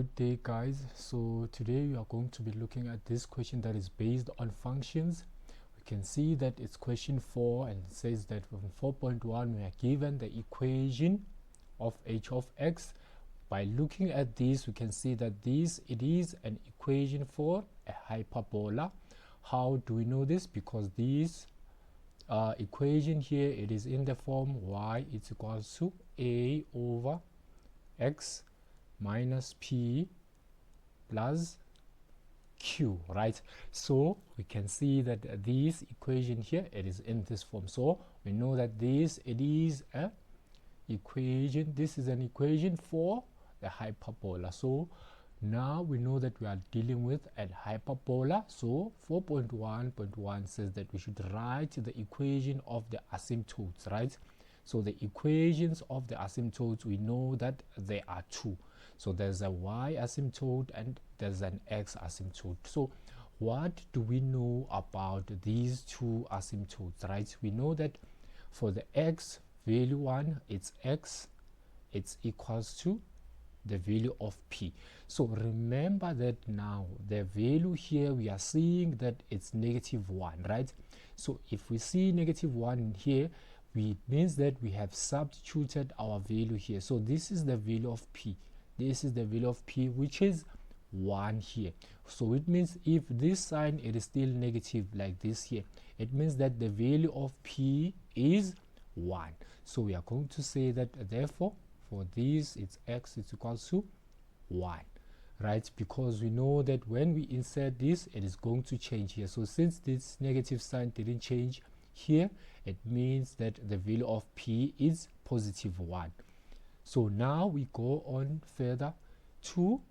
Good day guys, so today we are going to be looking at this question that is based on functions. We can see that it's question 4 and it says that from 4.1 we are given the equation of h of x. By looking at this we can see that it is an equation for a hyperbola. How do we know this? Because this equation here, it is in the form y is equals to a over x minus p plus q, right? So we can see that this equation here, it is in this form. So we know that it is a equation, this is an equation for the hyperbola. So now we know that we are dealing with a hyperbola. So 4.1.1 says that we should write the equation of the asymptotes, right? So the equations of the asymptotes, we know that there are two. So there's a y asymptote and there's an x asymptote. So what do we know about these two asymptotes, right? We know that for the x value 1, it's x, it's equals to the value of p. So remember that now the value here, we are seeing that it's -1, right? So if we see -1 here, it means that we have substituted our value here. So this is the value of p, this is the value of p, which is 1 here. So it means if this sign, it is still negative like this here, it means that the value of p is 1. So we are going to say that therefore for this, it's x is equals to 1, right? Because we know that when we insert this, it is going to change here. So since this negative sign didn't change here, it means that the value of p is +1. So now we go on further to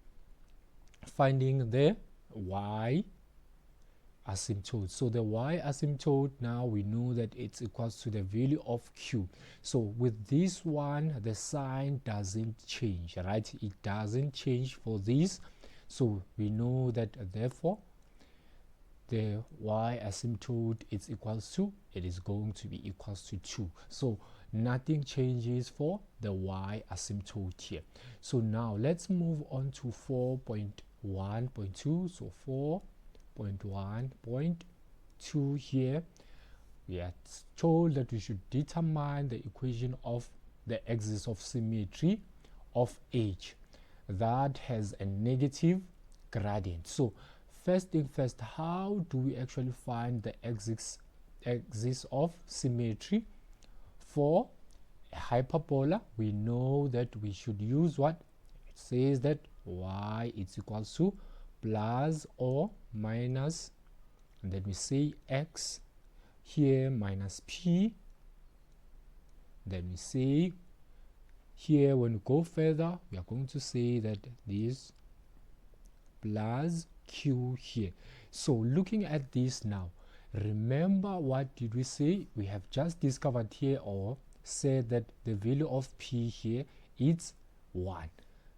finding the y asymptote. So the y asymptote, now we know that it's equals to the value of q. So with this one, the sign doesn't change, right? It doesn't change for this. So we know that therefore the y asymptote is equals to, it is going to be equals to 2. So nothing changes for the y asymptote here. So now let's move on to 4.1.2. so 4.1.2 here, we are told that we should determine the equation of the axis of symmetry of h that has a negative gradient. So first thing first, how do we actually find the axis of symmetry for a hyperbola? We know that we should use what? It says that y is equals to plus or minus, and then we say x here minus p, then we say here, when we go further, we are going to say that this plus q here. So looking at this now, remember what did we say? We have just discovered here, or said that the value of p here is 1,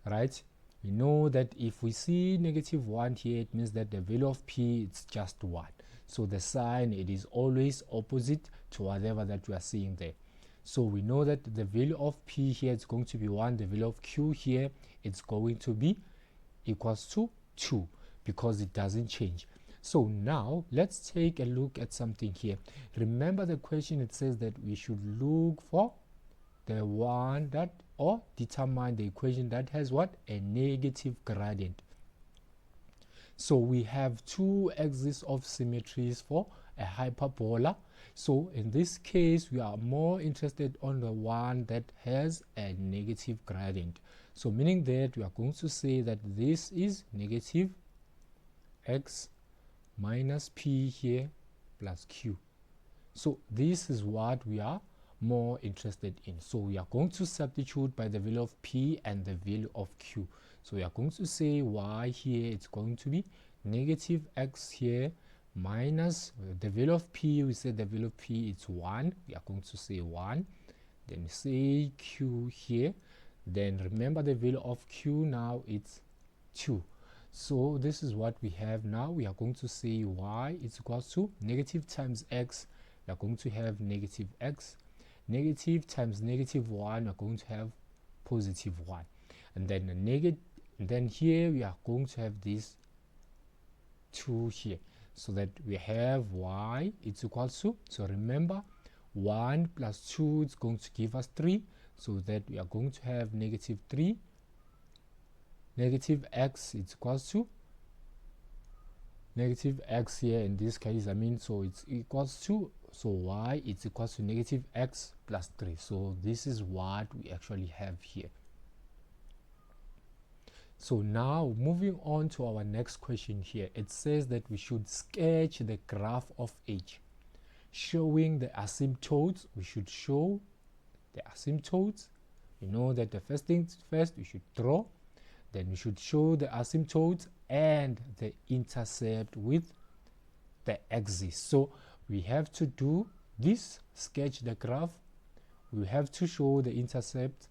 right? We know that if we see -1 here, it means that the value of p is just 1. So the sign, it is always opposite to whatever that we are seeing there. So we know that the value of p here is going to be 1. The value of q here, it's going to be equals to 2 because it doesn't change. So now let's take a look at something here. Remember the question, it says that we should look for the one that, or determine the equation that has what? A negative gradient. So we have two axes of symmetries for a hyperbola. So in this case, we are more interested on the one that has a negative gradient. So meaning that we are going to say that this is negative x minus p here plus q. So this is what we are more interested in. So we are going to substitute by the value of p and the value of q. So we are going to say y here, it's going to be negative x here minus the value of p. We said the value of p is 1. We are going to say 1. Then say q here. Then remember the value of q now, it's 2. So this is what we have now. We are going to say y is equals to negative times x. We are going to have negative x. Negative times -1, we are going to have +1. And then and then here we are going to have this 2 here, so that we have y is equals to, so remember 1 plus 2 is going to give us 3, so that we are going to have negative 3, negative x is equals to negative x here in this case, so it's equals to, so y is equals to negative x plus 3. So this is what we actually have here. So now moving on to our next question here, it says that we should sketch the graph of h showing the asymptotes. We should show the asymptotes. We know that the first things first, we should draw, then we should show the asymptotes and the intercept with the axis. So we have to do this, sketch the graph, we have to show the intercept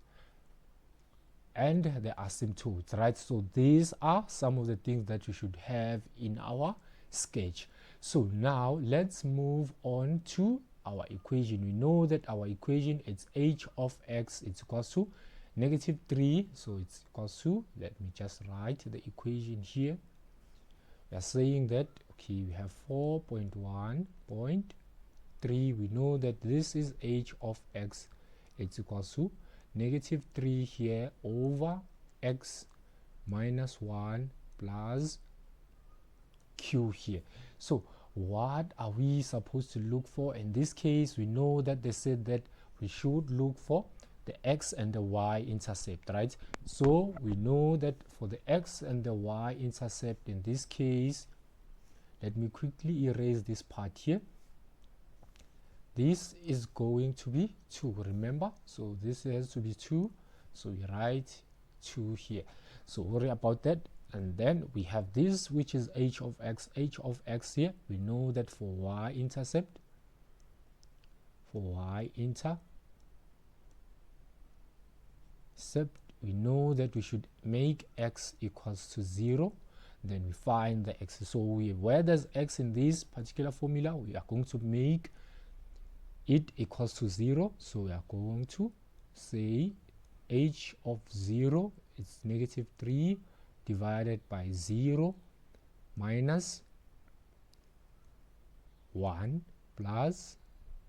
and the asymptotes, right? So these are some of the things that you should have in our sketch. So now let's move on to our equation. We know that our equation is h of x is equals to negative 3, so it's equals to, let me just write the equation here. We are saying that, okay, we have 4.1.3. we know that this is h of x, it's equals to negative 3 here over x minus 1 plus q here. So what are we supposed to look for? In this case, we know that they said that we should look for the x and the y intercept, right? So we know that for the x and the y intercept, in this case, let me quickly erase this part here. This is going to be 2, remember? So this has to be 2, so we write 2 here. So worry about that. And then we have this, which is h of x here. We know that for y intercept, we know that we should make x equals to 0. Then we find the x. So where does x in this particular formula? We are going to make it equals to 0. So we are going to say h of 0 is negative 3 divided by 0 minus 1 plus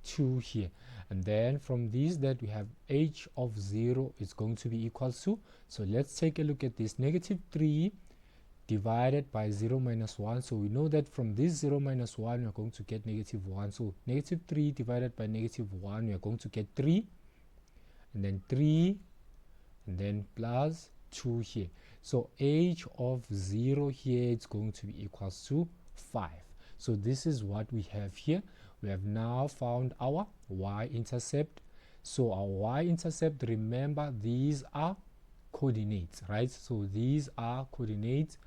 2 here. And then from this, that we have h of 0 is going to be equals to, so let's take a look at this, negative 3 divided by 0 minus 1. So we know that from this 0 minus 1 we are going to get negative 1. So negative 3 divided by negative 1, we are going to get 3, and then 3, and then plus 2 here. So h of 0 here is going to be equals to 5. So this is what we have here. We have now found our y-intercept. So our y-intercept, remember, these are coordinates, right? So these are coordinates.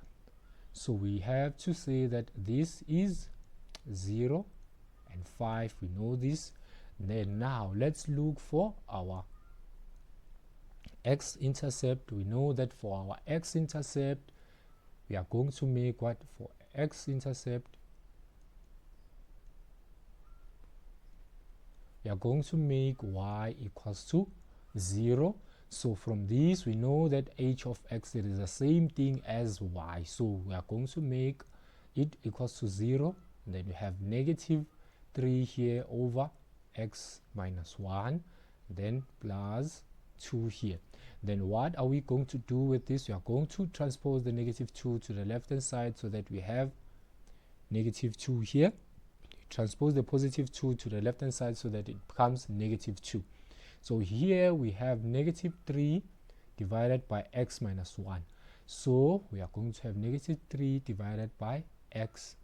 So we have to say that this is 0 and 5. We know this. Then now let's look for our x-intercept. We know that for our x-intercept, we are going to make what? For x-intercept, we are going to make y equals to 0. So from this, we know that h of x, it is the same thing as y. So we are going to make it equals to 0. And then we have negative 3 here over x minus 1, then plus 2 here. Then what are we going to do with this? We are going to transpose the negative 2 to the left hand side, so that we have negative 2 here. Transpose the positive 2 to the left hand side, so that it becomes negative 2. So here we have negative 3 divided by x minus 1. So we are going to have negative 3 divided by x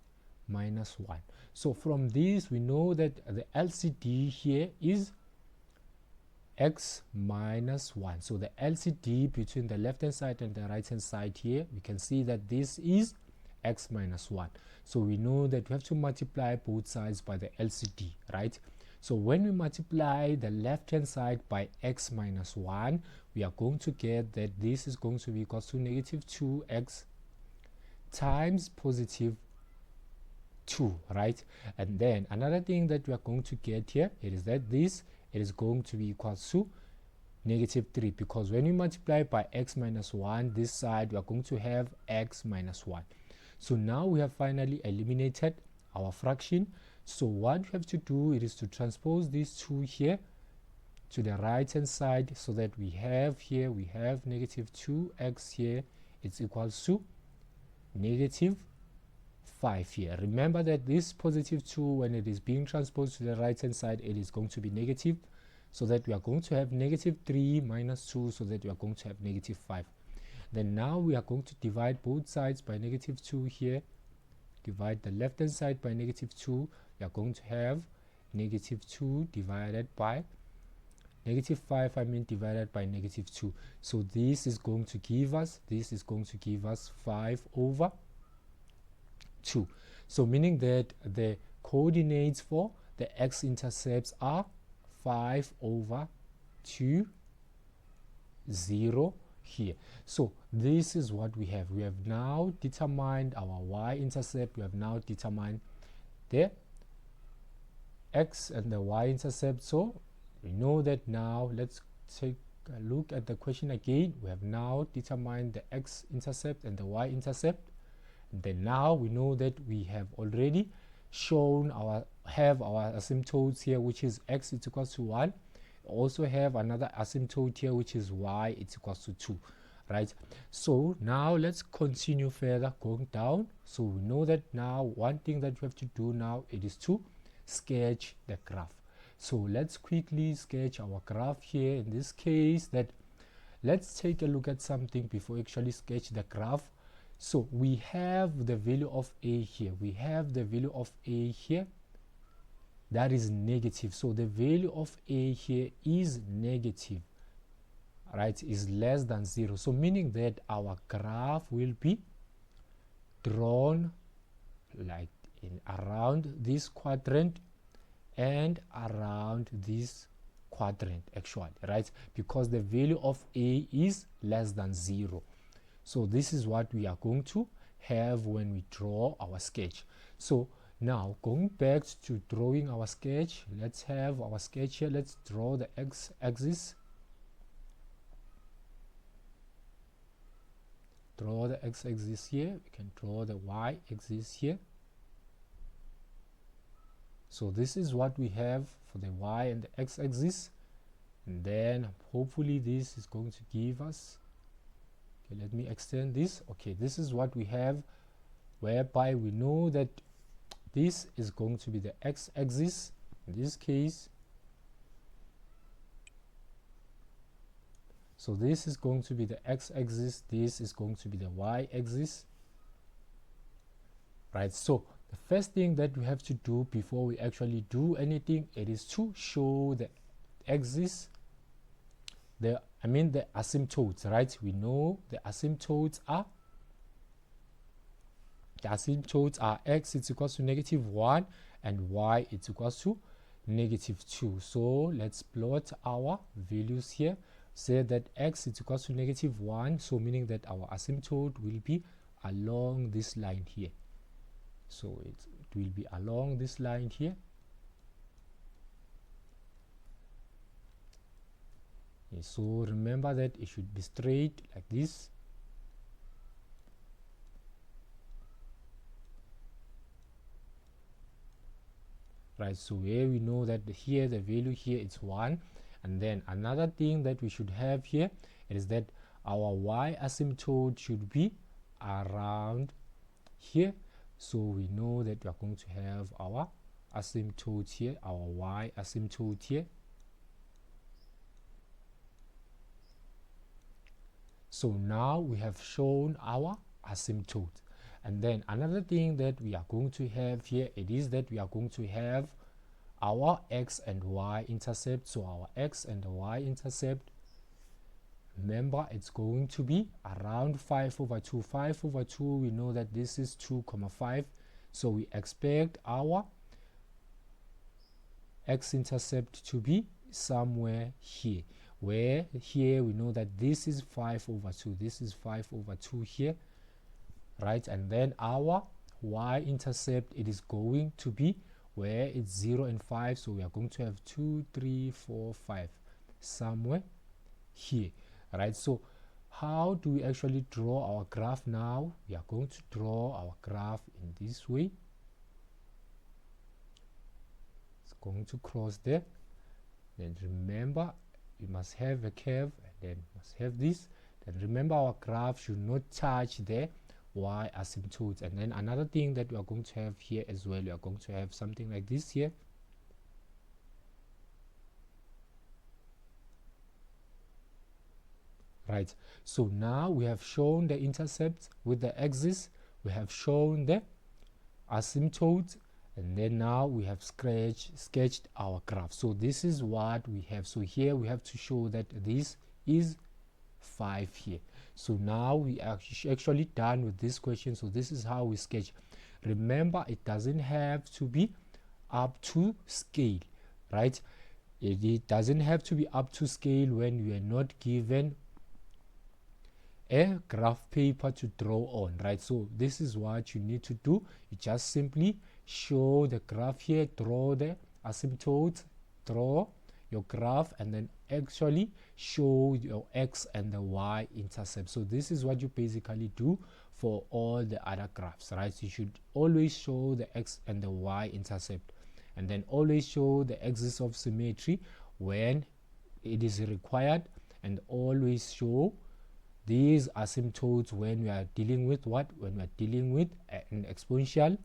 minus 1. So from this, we know that the LCD here is x minus 1. So the LCD between the left hand side and the right hand side here, we can see that this is x minus 1. So we know that we have to multiply both sides by the LCD, right? So when we multiply the left hand side by x minus 1, we are going to get that this is going to be equal to negative 2x times positive 2, right? And then another thing that we are going to get here, it is that this, it is going to be equal to negative 3, because when we multiply by x minus 1 this side, we are going to have x minus 1. So now we have finally eliminated our fraction. So what we have to do is to transpose these two here to the right hand side, so that we have here, we have negative 2x here, it's equals to negative 5 here. Remember that this positive 2, when it is being transposed to the right hand side, it is going to be negative, so that we are going to have negative 3 minus 2, so that we are going to have negative 5. Then now we are going to divide both sides by negative 2 here. Divide the left hand side by negative 2. We are going to have negative 2 divided by negative 5, divided by negative 2. So this is going to give us 5 over 2. So meaning that the coordinates for the x-intercepts are 5 over 2, 0 here. So this is what we have. We have now determined our y-intercept. We have now determined the x and the y-intercept. So we know that now. Let's take a look at the question again. We have now determined the x-intercept and the y-intercept. Then now we know that we have already shown our asymptotes here, which is x is equals to 1. Also have another asymptote here, which is y is equals to 2, right? So now let's continue further going down. So we know that now one thing that we have to do now, it is to sketch the graph. So let's quickly sketch our graph here. In this case, let's take a look at something before we actually sketch the graph. So we have the value of a here. We have the value of a here. That is negative. So the value of a here is negative, right? Is less than 0. So meaning that our graph will be drawn like around this quadrant and around this quadrant actually, right? Because the value of a is less than 0. So this is what we are going to have when we draw our sketch. So now going back to drawing our sketch, let's have our sketch here. Let's draw the x-axis. Draw the x-axis here. We can draw the y-axis here. So this is what we have for the y and the x-axis, and then hopefully this is going to give us, okay, let me extend this. Okay, this is what we have, whereby we know that this is going to be the x-axis in this case. So this is going to be the x-axis, this is going to be the y-axis, right? So the first thing that we have to do before we actually do anything, it is to show the axis, the asymptotes, right? We know the asymptotes are x is equals to negative 1 and y is equals to negative 2. So let's plot our values here. Say that x is equals to negative 1, so meaning that our asymptote will be along this line here. So it will be along this line here. Okay, so remember that it should be straight like this. Right, so here we know that here the value here is 1, and then another thing that we should have here is that our y asymptote should be around here. So we know that we are going to have our asymptote here, our y asymptote here. So now we have shown our asymptote. And then another thing that we are going to have here, it is that we are going to have our x and y intercept. So our x and y intercept, remember, it's going to be around 5 over 2. 5 over 2, we know that this is 2,5. So we expect our x-intercept to be somewhere here, where here we know that this is 5 over 2. This is 5 over 2 here, right? And then our y-intercept, it is going to be where it's 0 and 5. So we are going to have 2, 3, 4, 5 somewhere here, right? So how do we actually draw our graph now? We are going to draw our graph in this way. It's going to cross there. Then remember, you must have a curve, and then must have this. Then remember, our graph should not touch the y asymptotes. And then another thing that we are going to have here as well, we are going to have something like this here. Right, so now we have shown the intercept with the axis, we have shown the asymptote, and then now we have sketched our graph. So this is what we have. So here we have to show that this is 5 here. So now we are actually done with this question. So this is how we sketch. Remember, it doesn't have to be up to scale, right? It doesn't have to be up to scale when you are not given a graph paper to draw on, right? So this is what you need to do. You just simply show the graph here, draw the asymptotes, draw your graph, and then actually show your x and the y intercept. So this is what you basically do for all the other graphs, right? So you should always show the x and the y intercept, and then always show the axis of symmetry when it is required, and always show these asymptotes when we are dealing with what? When we are dealing with an exponential